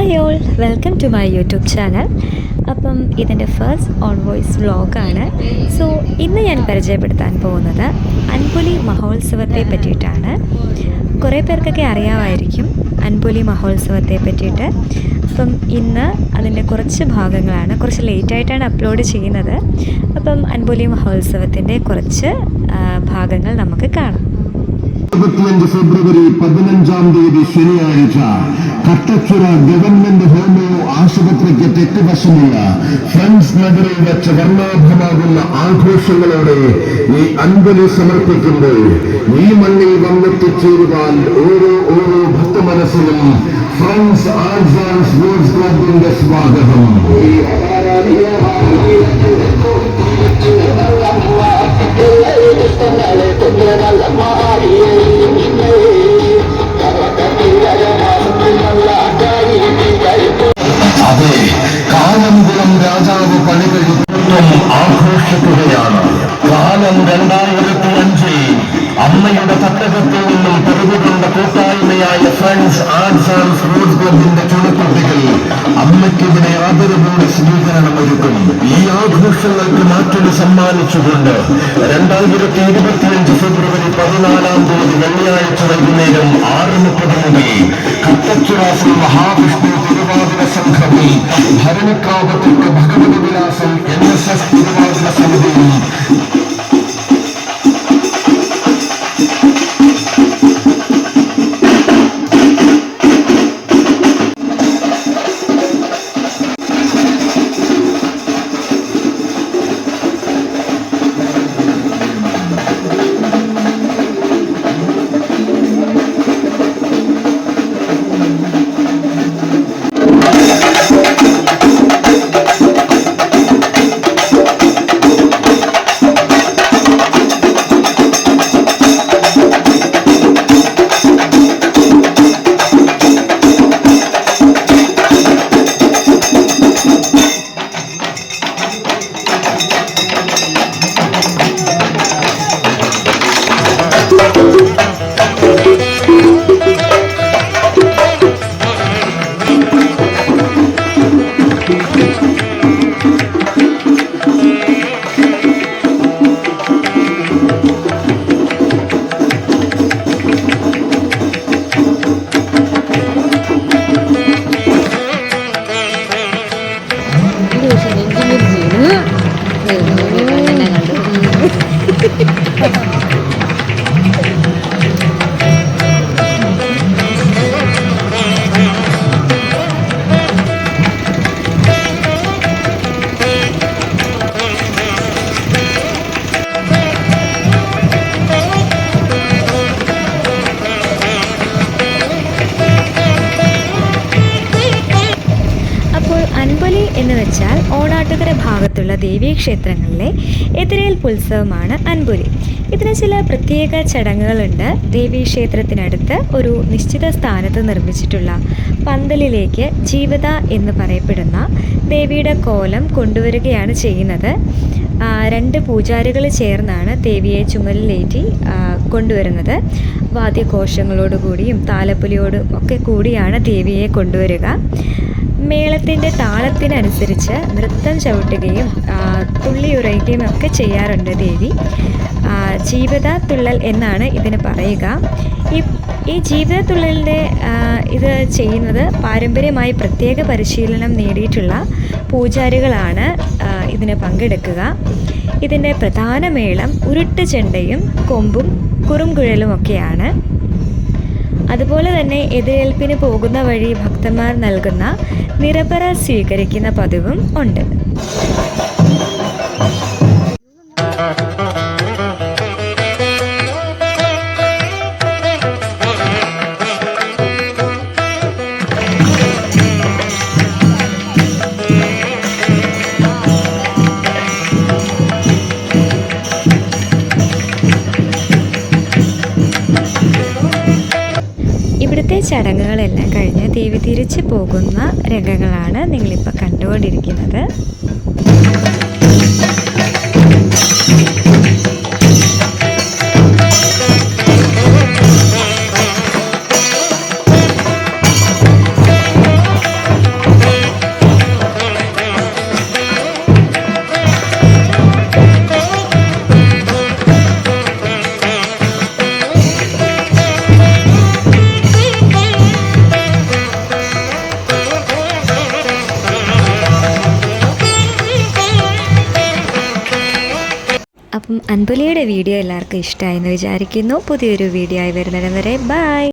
Hi all, welcome to my YouTube channel. അപ്പം ഇതിൻ്റെ first own voice വ്ളോഗാണ്. So ഇന്ന് ഞാൻ പരിചയപ്പെടുത്താൻ പോകുന്നത് അൻപുലി മഹോത്സവത്തെ പറ്റിയിട്ടാണ്. കുറേ പേർക്കൊക്കെ അറിയാമായിരിക്കും അൻപുലി മഹോത്സവത്തെ പറ്റിയിട്ട്. അപ്പം ഇന്ന് അതിൻ്റെ കുറച്ച് ഭാഗങ്ങളാണ്, കുറച്ച് ലേറ്റായിട്ടാണ് അപ്ലോഡ് ചെയ്യുന്നത്. അപ്പം അൻപുലി മഹോത്സവത്തിൻ്റെ കുറച്ച് ഭാഗങ്ങൾ നമുക്ക് കാണാം. 25 ഫെബ്രുവരി 15 ശനിയാഴ്ച കട്ടച്ചുറ ഗവൺമെന്റ് ഹോമിയോ ആശുപത്രിക്ക് തെക്കുവശമുള്ള ഫ്രണ്ട്സ് നഗറിൽ വെച്ച് വർണ്ണാഭമാകുന്ന ആഘോഷങ്ങളോടെ ഈ അൻപലി സമർപ്പിക്കുമ്പോൾ ഈ മണ്ണിൽ വന്നെത്തിച്ചേരുവാൻ ഓരോ ഭക്തമനസ്സിലും ഫ്രണ്ട്സ് ആർട്സ് ആൻഡ് സ്പോർട്സ് ക്ലബിന്റെ സ്വാഗതം. അതെ, കാലംകുളം രാജാവ് പണികഴിപ്പം ആഘോഷിക്കുകയാണ്. കാലം 2005 അമ്മയുടെ തട്ടകത്തിൽ നിന്നും പിറകുകൊണ്ട കൂട്ടായ്മയായ ഫ്രണ്ട്സ് ആർട്സ് ആൻഡ് സ്പോർട്സ് ക്ലബിന്റെ ചുണക്കുട്ടികൾ അമ്മയ്ക്കിതിനെ ആദരവോടെ സ്വീകരണം ഒരുക്കും. ഈ ആഘോഷങ്ങൾക്ക് മാറ്റൊരു സമ്മാനിച്ചുകൊണ്ട് 2025 ഫെബ്രുവരി 14 വെള്ളിയാഴ്ച വൈകുന്നേരം 6:30 മുതൽ കട്ടച്ചുറ ശ്രീ മഹാവിഷ്ണു തിരുവാതിര സംഘവും ഭരണിക്കാവത്തേക്ക് ഭഗവതി വിലാസം NSS തിരുവാതിര സമിതിയും എന്ന് വെച്ചാൽ ഓണാട്ടുകര ഭാഗത്തുള്ള ദേവീക്ഷേത്രങ്ങളിലെ എതിരേൽപ്പ് ഉത്സവമാണ് അൻപുലി. ഇതിന് ചില പ്രത്യേക ചടങ്ങുകളുണ്ട്. ദേവീക്ഷേത്രത്തിനടുത്ത് ഒരു നിശ്ചിത സ്ഥാനത്ത് നിർമ്മിച്ചിട്ടുള്ള പന്തലിലേക്ക് ജീവത എന്ന് പറയപ്പെടുന്ന ദേവിയുടെ കോലം കൊണ്ടുവരികയാണ് ചെയ്യുന്നത്. 2 പൂജാരികൾ ചേർന്നാണ് ദേവിയെ ചുമലിലേറ്റി കൊണ്ടുവരുന്നത്. വാദ്യഘോഷങ്ങളോടുകൂടിയും താലപ്പൊലിയോടും ഒക്കെ കൂടിയാണ് ദേവിയെ കൊണ്ടുവരിക. മേളത്തിൻ്റെ താളത്തിനനുസരിച്ച് നൃത്തം ചവിട്ടുകയും തുള്ളിയുറയുകയും ഒക്കെ ചെയ്യാറുണ്ട് ദേവി. ജീവിത തുള്ളൽ എന്നാണ് ഇതിന് പറയുക. ഈ ജീവിത തുള്ളലിൻ്റെ ഇത് ചെയ്യുന്നത് പാരമ്പര്യമായി പ്രത്യേക പരിശീലനം നേടിയിട്ടുള്ള പൂജാരികളാണ് ഇതിന് പങ്കെടുക്കുക. ഇതിൻ്റെ പ്രധാന മേളം ഉരുട്ട് ചെണ്ടയും കൊമ്പും കുറുംകുഴലും ഒക്കെയാണ്. അതുപോലെ തന്നെ എതിരേൽപ്പിന് പോകുന്ന വഴി ഭക്തന്മാർ നൽകുന്ന നിറപറ സ്വീകരിക്കുന്ന പതിവും ഉണ്ട്. ഇവിടുത്തെ ചടങ്ങുകളെല്ലാം കഴിഞ്ഞ് ദേവി തിരിച്ചു പോകുന്ന രംഗങ്ങളാണ് നിങ്ങളിപ്പോൾ കണ്ടുകൊണ്ടിരിക്കുന്നത്. അപ്പം അൻപുലിയുടെ വീഡിയോ എല്ലാവർക്കും ഇഷ്ടമായെന്ന് വിചാരിക്കുന്നു. പുതിയൊരു വീഡിയോ ആയി വരുന്നിടം വരെ ബൈ.